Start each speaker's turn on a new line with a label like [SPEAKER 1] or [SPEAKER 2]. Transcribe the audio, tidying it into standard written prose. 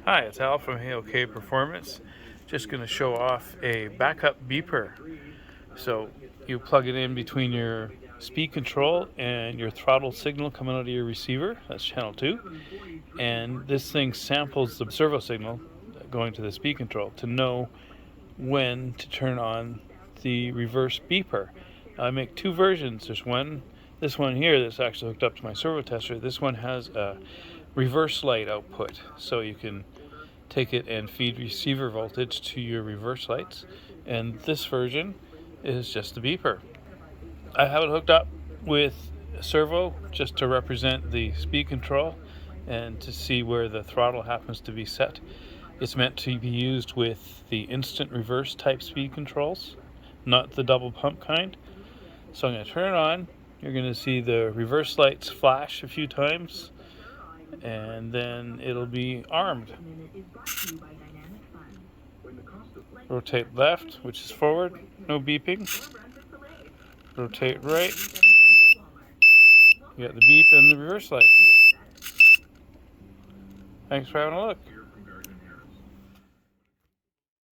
[SPEAKER 1] Hi, it's Al from AOK Performance. Just going to show off a backup beeper. So you plug it in between your speed control and your throttle signal coming out of your receiver. That's channel 2. And this thing samples the servo signal going to the speed control to know when to turn on the reverse beeper. I make two versions. This one here that's actually hooked up to my servo tester. This one has a reverse light output, so you can take it and feed receiver voltage to your reverse lights. And this version is just the beeper. I have it hooked up with a servo just to represent the speed control and to see where the throttle happens to be set. It's meant to be used with the instant reverse type speed controls, not the double pump kind. So I'm going to turn it on. You're going to see the reverse lights flash a few times, and then it'll be armed. Rotate left, which is forward, no beeping. Rotate right, you got the beep and the reverse lights. Thanks for having a look.